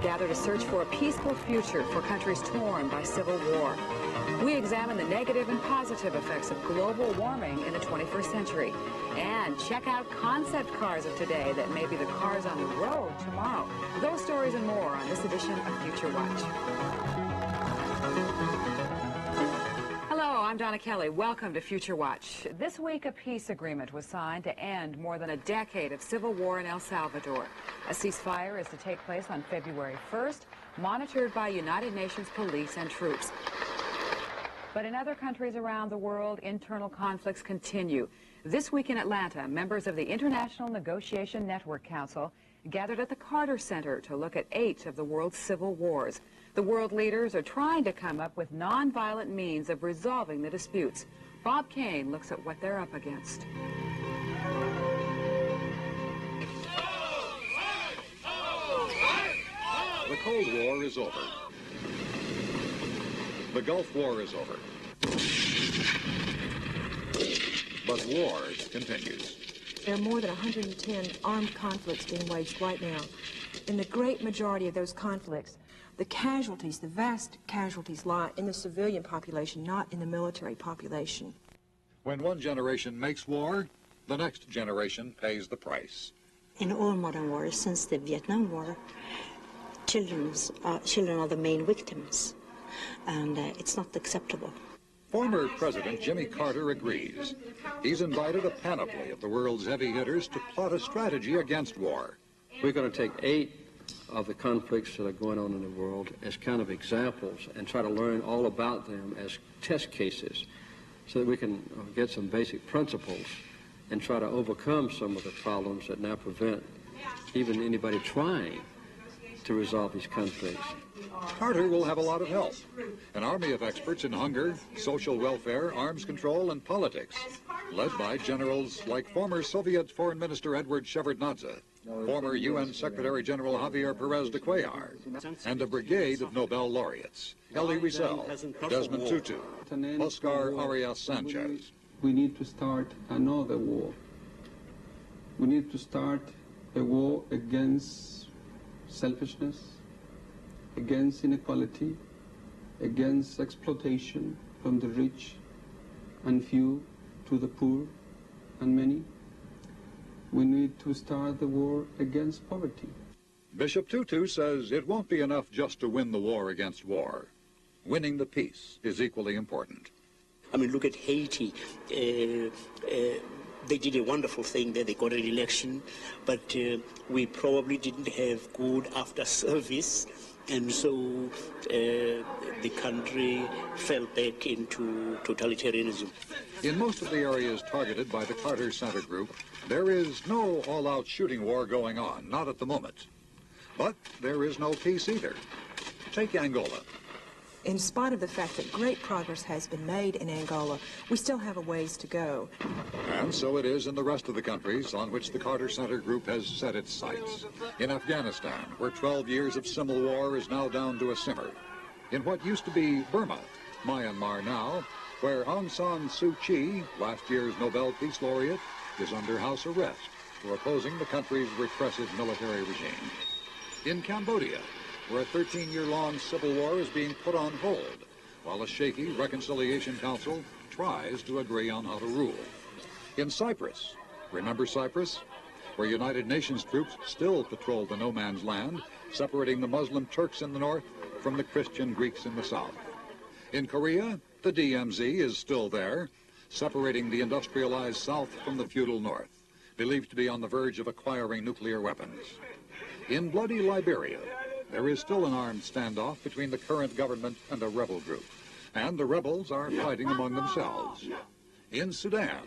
gather to search for a peaceful future for countries torn by civil war. We examine the negative and positive effects of global warming in the 21st century and check out concept cars of today that may be the cars on the road tomorrow. Those stories and more on this edition of Future Watch. Hello, I'm Donna Kelly. Welcome to Future Watch. This week, a peace agreement was signed to end more than a decade of civil war in El Salvador. A ceasefire is to take place on February 1st, monitored by United Nations police and troops. But in other countries around the world, internal conflicts continue. This week in Atlanta, members of the International Negotiation Network Council gathered at the Carter Center to look at 8 of the world's civil wars. The world leaders are trying to come up with nonviolent means of resolving the disputes. Bob Kane looks at what they're up against. The Cold War is over. The Gulf War is over. But war continues. There are more than 110 armed conflicts being waged right now. In the great majority of those conflicts, the casualties, the vast casualties, lie in the civilian population, not in the military population. When one generation makes war, the next generation pays the price. In all modern wars since the Vietnam War, children are the main victims, and it's not acceptable. Former President Jimmy Carter agrees. He's invited a panoply of the world's heavy hitters to plot a strategy against war. We're going to take 8 of the conflicts that are going on in the world as kind of examples and try to learn all about them as test cases so that we can get some basic principles and try to overcome some of the problems that now prevent even anybody trying to resolve these conflicts. Carter will have a lot of help. An army of experts in hunger, social welfare, arms control, and politics, led by generals like former Soviet Foreign Minister Edward Shevardnadze, former UN Secretary General Javier Perez de Cuellar, and a brigade of Nobel laureates: Elie Wiesel, Desmond Tutu, Oscar Arias Sanchez. We need to start another war. We need to start a war against selfishness, against inequality, against exploitation from the rich and few to the poor and many. We need to start the war against poverty. Bishop Tutu says it won't be enough just to win the war against war. Winning the peace is equally important. I mean, look at Haiti. They did a wonderful thing there. They got an election, but we probably didn't have good after service, and so the country fell back into totalitarianism. In most of the areas targeted by the Carter Center Group, there is no all-out shooting war going on, not at the moment. But there is no peace either. Take Angola. In spite of the fact that great progress has been made in Angola, we still have a ways to go. And so it is in the rest of the countries on which the Carter Center Group has set its sights. In Afghanistan, where 12 years of civil war is now down to a simmer. In what used to be Burma, Myanmar now, where Aung San Suu Kyi, last year's Nobel Peace Laureate, is under house arrest for opposing the country's repressive military regime. In Cambodia, where a 13-year-long civil war is being put on hold, while a shaky Reconciliation Council tries to agree on how to rule. In Cyprus, remember Cyprus, where United Nations troops still patrol the no-man's land, separating the Muslim Turks in the north from the Christian Greeks in the south. In Korea, the DMZ is still there, separating the industrialized south from the feudal north, believed to be on the verge of acquiring nuclear weapons. In bloody Liberia, there is still an armed standoff between the current government and a rebel group, and the rebels are fighting among themselves. In Sudan,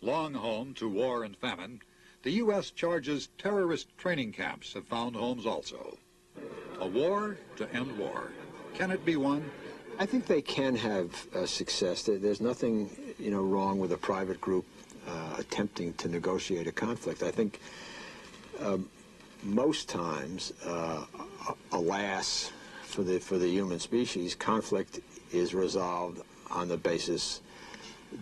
long home to war and famine, the U.S. charges terrorist training camps have found homes also. A war to end war. Can it be won? I think they can have success. There's nothing, wrong with a private group attempting to negotiate a conflict. I think most times, alas, for the human species, conflict is resolved on the basis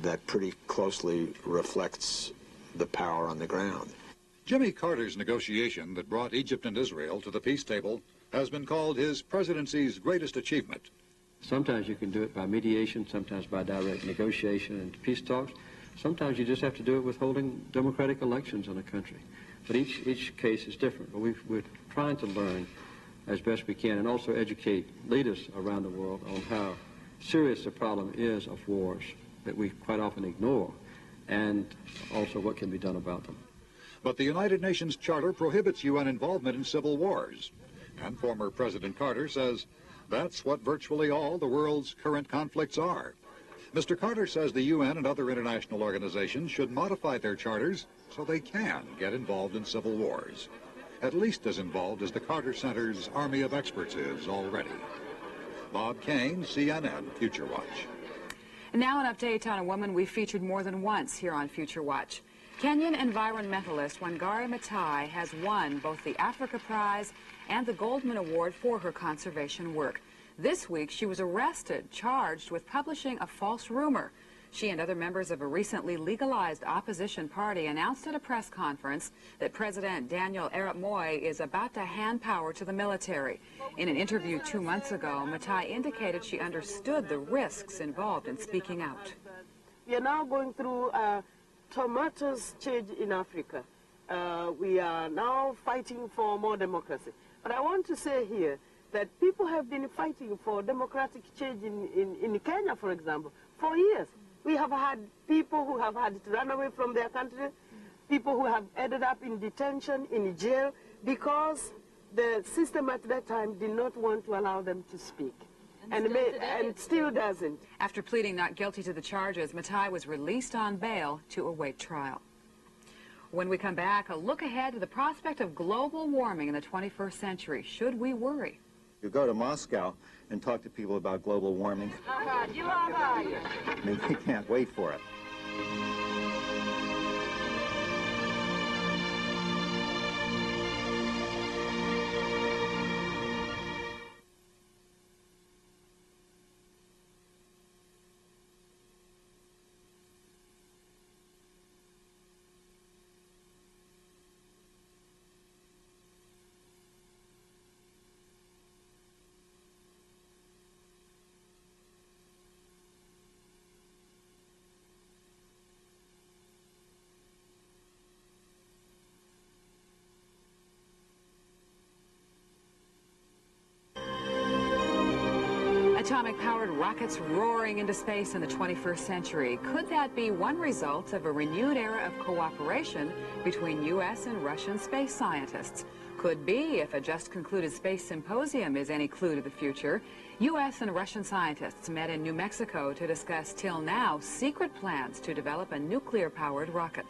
that pretty closely reflects the power on the ground. Jimmy Carter's negotiation that brought Egypt and Israel to the peace table has been called his presidency's greatest achievement. Sometimes you can do it by mediation, sometimes by direct negotiation and peace talks. Sometimes you just have to do it with holding democratic elections in a country. But each case is different. But we're trying to learn as best we can and also educate leaders around the world on how serious the problem is of wars that we quite often ignore, and also what can be done about them. But the United Nations Charter prohibits UN involvement in civil wars. And former President Carter says that's what virtually all the world's current conflicts are. Mr. Carter says the UN and other international organizations should modify their charters so they can get involved in civil wars, at least as involved as the Carter Center's army of experts is already. Bob Kane, CNN, Future Watch. And now an update on a woman we've featured more than once here on Future Watch. Kenyan environmentalist Wangari Maathai has won both the Africa Prize and the Goldman Award for her conservation work. This week, she was arrested, charged with publishing a false rumor. She and other members of a recently legalized opposition party announced at a press conference that President Daniel Arap Moi is about to hand power to the military. In an interview 2 months ago, Maathai indicated she understood the risks involved in speaking out. We are now going through a tumultuous change in Africa. We are now fighting for more democracy. But I want to say here that people have been fighting for democratic change in Kenya, for example, for years. We have had people who have had to run away from their country, people who have ended up in detention, in jail, because the system at that time did not want to allow them to speak. And still doesn't. After pleading not guilty to the charges, Maathai was released on bail to await trial. When we come back, a look ahead to the prospect of global warming in the 21st century. Should we worry? You go to Moscow and talk to people about global warming. I mean, they can't wait for it. Atomic-powered rockets roaring into space in the 21st century. Could that be one result of a renewed era of cooperation between U.S. and Russian space scientists? Could be, if a just-concluded space symposium is any clue to the future. U.S. and Russian scientists met in New Mexico to discuss, till now, secret plans to develop a nuclear-powered rocket.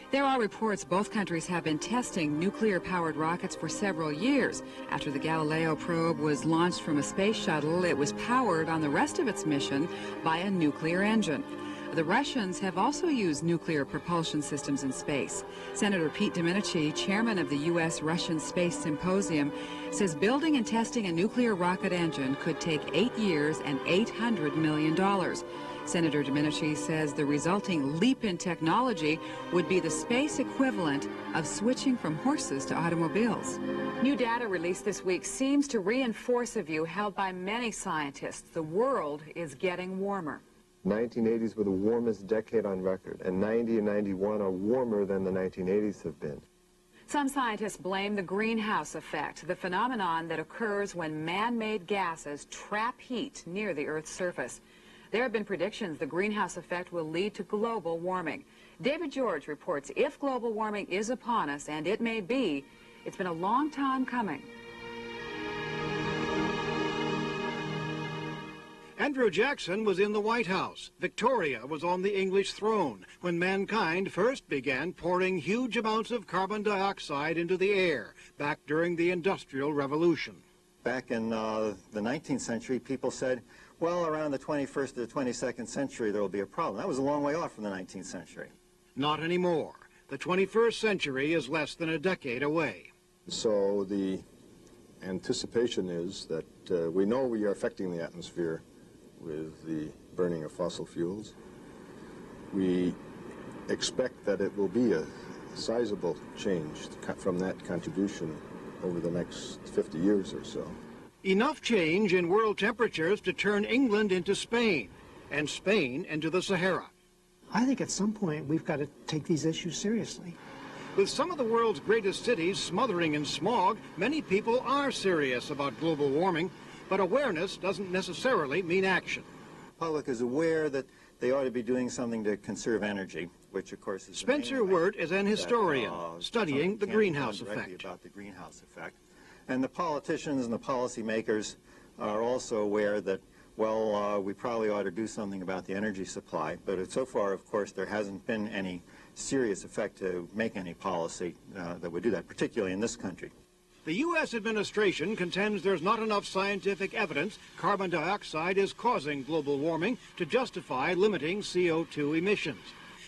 There are reports both countries have been testing nuclear-powered rockets for several years. After the Galileo probe was launched from a space shuttle, it was powered on the rest of its mission by a nuclear engine. The Russians have also used nuclear propulsion systems in space. Senator Pete Domenici, chairman of the U.S.-Russian Space Symposium, says building and testing a nuclear rocket engine could take 8 years and $800 million. Senator Domenici says the resulting leap in technology would be the space equivalent of switching from horses to automobiles. New data released this week seems to reinforce a view held by many scientists. The world is getting warmer. 1980s were the warmest decade on record, and 90 and 91 are warmer than the 1980s have been. Some scientists blame the greenhouse effect, the phenomenon that occurs when man-made gases trap heat near the Earth's surface. There have been predictions the greenhouse effect will lead to global warming. David George reports if global warming is upon us, and it may be, it's been a long time coming. Andrew Jackson was in the White House. Victoria was on the English throne when mankind first began pouring huge amounts of carbon dioxide into the air, back during the Industrial Revolution. Back in the 19th century, people said, well, around the 21st to the 22nd century, there will be a problem. That was a long way off from the 19th century. Not anymore. The 21st century is less than a decade away. So the anticipation is that we know we are affecting the atmosphere with the burning of fossil fuels. We expect that it will be a sizable change from that contribution over the next 50 years or so. Enough change in world temperatures to turn England into Spain, and Spain into the Sahara. I think at some point we've got to take these issues seriously. With some of the world's greatest cities smothering in smog, many people are serious about global warming, but awareness doesn't necessarily mean action. The public is aware that they ought to be doing something to conserve energy, which of course is Spencer Wirt is an historian studying the greenhouse effect. About the greenhouse effect. And the politicians and the policymakers are also aware that, well, we probably ought to do something about the energy supply, but so far, of course, there hasn't been any serious effect to make any policy that would do that, particularly in this country. The U.S. administration contends there's not enough scientific evidence carbon dioxide is causing global warming to justify limiting CO2 emissions.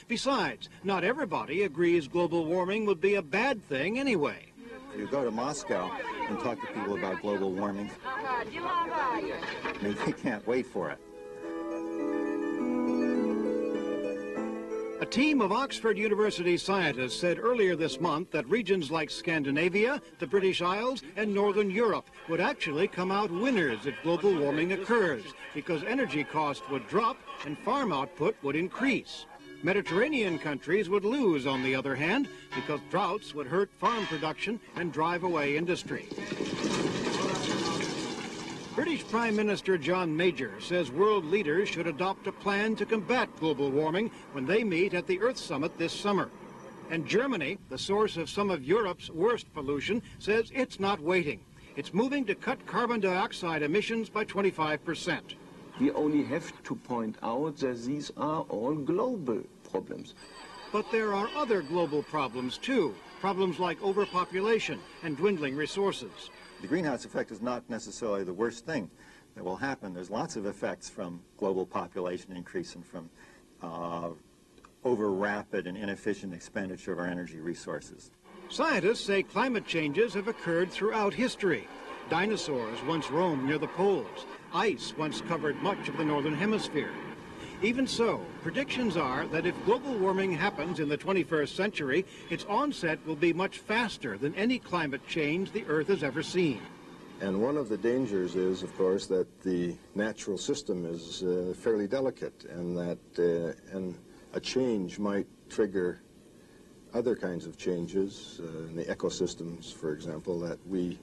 Besides, not everybody agrees global warming would be a bad thing anyway. If you go to Moscow and talk to people about global warming, they can't wait for it. A team of Oxford University scientists said earlier this month that regions like Scandinavia, the British Isles, and Northern Europe would actually come out winners if global warming occurs, because energy costs would drop and farm output would increase. Mediterranean countries would lose, on the other hand, because droughts would hurt farm production and drive away industry. British Prime Minister John Major says world leaders should adopt a plan to combat global warming when they meet at the Earth Summit this summer. And Germany, the source of some of Europe's worst pollution, says it's not waiting. It's moving to cut carbon dioxide emissions by 25%. We only have to point out that these are all global problems. But there are other global problems too, problems like overpopulation and dwindling resources. The greenhouse effect is not necessarily the worst thing that will happen. There's lots of effects from global population increase and from over rapid and inefficient expenditure of our energy resources. Scientists say climate changes have occurred throughout history. Dinosaurs once roamed near the poles. Ice once covered much of the northern hemisphere. Even so, predictions are that if global warming happens in the 21st century, its onset will be much faster than any climate change the Earth has ever seen. And one of the dangers is, of course, that the natural system is fairly delicate, and that a change might trigger other kinds of changes in the ecosystems, for example, that we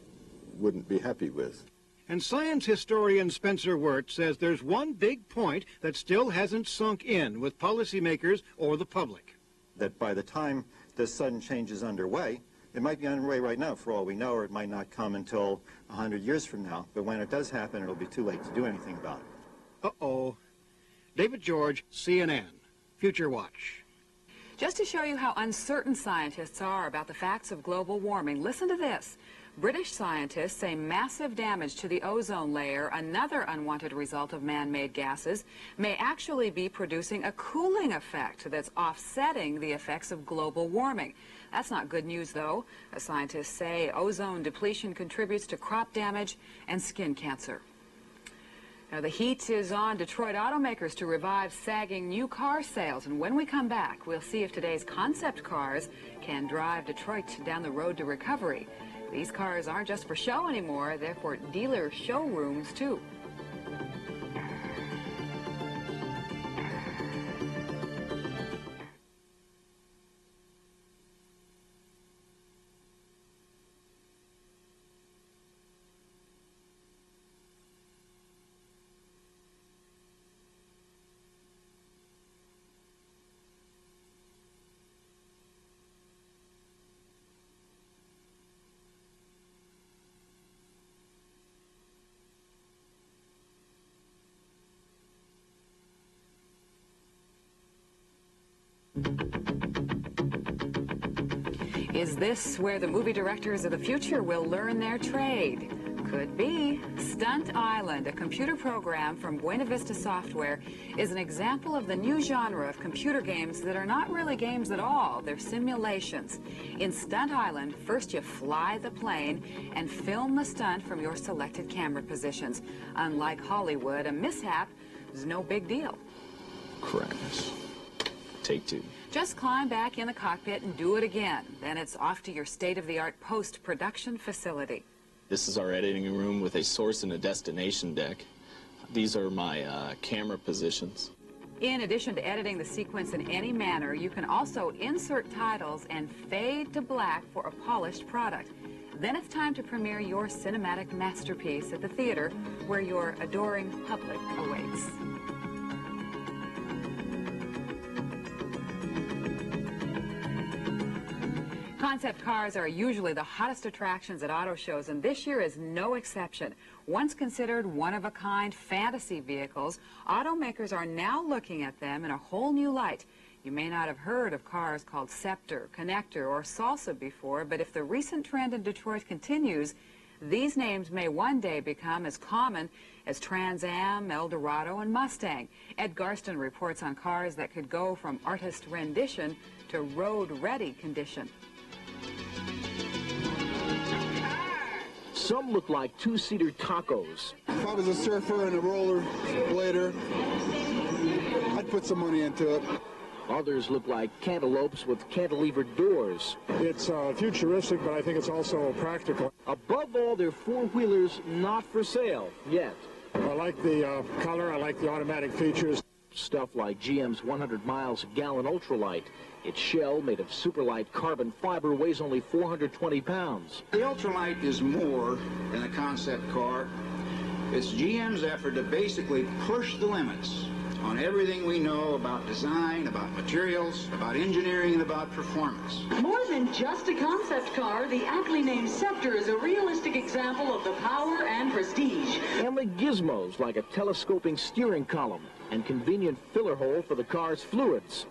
wouldn't be happy with. And science historian Spencer Wirt says there's one big point that still hasn't sunk in with policymakers or the public. That by the time this sudden change is underway, it might be underway right now for all we know, or it might not come until 100 years from now. But when it does happen, it'll be too late to do anything about it. Uh-oh. David George, CNN, Future Watch. Just to show you how uncertain scientists are about the facts of global warming, listen to this. British scientists say massive damage to the ozone layer, another unwanted result of man-made gases, may actually be producing a cooling effect that's offsetting the effects of global warming. That's not good news, though. As scientists say, ozone depletion contributes to crop damage and skin cancer. Now, the heat is on Detroit automakers to revive sagging new car sales. And when we come back, we'll see if today's concept cars can drive Detroit down the road to recovery. These cars aren't just for show anymore, they're for dealer showrooms, too. Is this where the movie directors of the future will learn their trade? Could be. Stunt Island, a computer program from Buena Vista Software, is an example of the new genre of computer games that are not really games at all. They're simulations. In Stunt Island, first you fly the plane and film the stunt from your selected camera positions. Unlike Hollywood, a mishap is no big deal. Crash. Take two. Just climb back in the cockpit and do it again. Then it's off to your state-of-the-art post-production facility. This is our editing room with a source and a destination deck. These are my camera positions. In addition to editing the sequence in any manner, you can also insert titles and fade to black for a polished product. Then it's time to premiere your cinematic masterpiece at the theater where your adoring public awaits. Concept cars are usually the hottest attractions at auto shows, and this year is no exception. Once considered one-of-a-kind fantasy vehicles, automakers are now looking at them in a whole new light. You may not have heard of cars called Scepter, Connector, or Salsa before, but if the recent trend in Detroit continues, these names may one day become as common as Trans Am, Eldorado, and Mustang. Ed Garston reports on cars that could go from artist rendition to road-ready condition. Some look like two-seater tacos. If I was a surfer and a roller blader, I'd put some money into it. Others look like cantaloupes with cantilevered doors. It's futuristic, but I think it's also practical. Above all, they're four-wheelers not for sale yet. I like the color. I like the automatic features. Stuff like GM's 100 miles a gallon ultralight. Its shell, made of superlight carbon fiber, weighs only 420 pounds. The ultralight is more than a concept car. It's GM's effort to basically push the limits on everything we know about design, about materials, about engineering, and about performance. More than just a concept car, the aptly named Scepter is a realistic example of the power and prestige. And the gizmos, like a telescoping steering column and convenient filler hole for the car's fluids.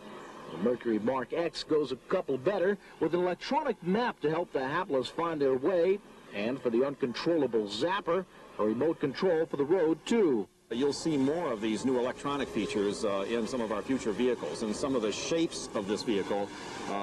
The Mercury Mark X goes a couple better with an electronic map to help the hapless find their way, and for the uncontrollable zapper, a remote control for the road, too. You'll see more of these new electronic features in some of our future vehicles, and some of the shapes of this vehicle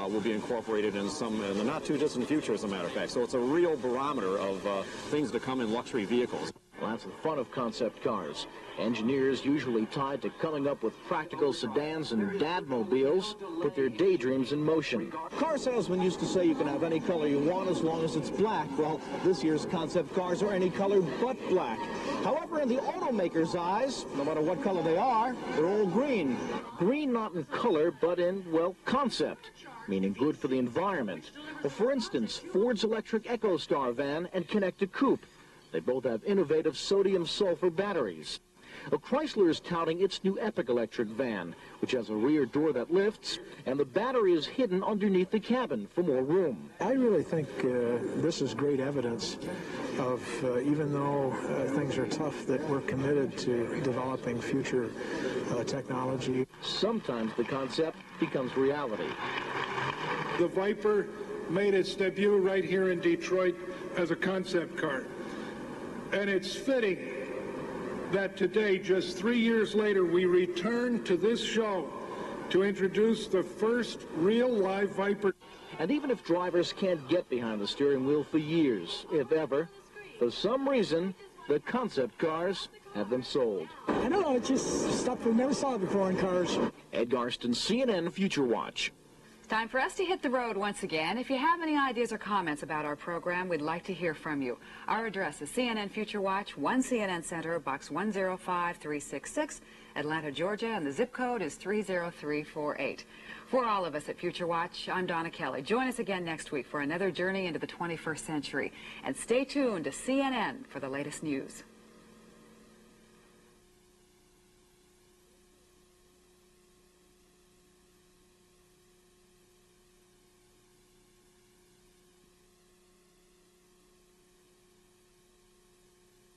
will be incorporated in the not-too-distant future, as a matter of fact. So it's a real barometer of things to come in luxury vehicles. Well, that's the fun of concept cars. Engineers, usually tied to coming up with practical sedans and dadmobiles, put their daydreams in motion. Car salesmen used to say you can have any color you want as long as it's black. Well, this year's concept cars are any color but black. However, in the automaker's eyes, no matter what color they are, they're all green. Green not in color, but in, well, concept, meaning good for the environment. Well, for instance, Ford's electric EcoStar van and Connector Coupe. They both have innovative sodium-sulfur batteries. Chrysler is touting its new Epic electric van, which has a rear door that lifts, and the battery is hidden underneath the cabin for more room. I really think this is great evidence of, even though things are tough, that we're committed to developing future technology. Sometimes the concept becomes reality. The Viper made its debut right here in Detroit as a concept car. And it's fitting that today, just 3 years later, we return to this show to introduce the first real live Viper. And even if drivers can't get behind the steering wheel for years, if ever, for some reason, the concept cars have them sold. I don't know, it's just stuff we never saw before in cars. Ed Garston, CNN Future Watch. Time for us to hit the road once again. If you have any ideas or comments about our program, we'd like to hear from you. Our address is CNN Future Watch, 1 CNN Center, Box 105366, Atlanta, Georgia, and the zip code is 30348. For all of us at Future Watch, I'm Donna Kelly. Join us again next week for another journey into the 21st century. And stay tuned to CNN for the latest news.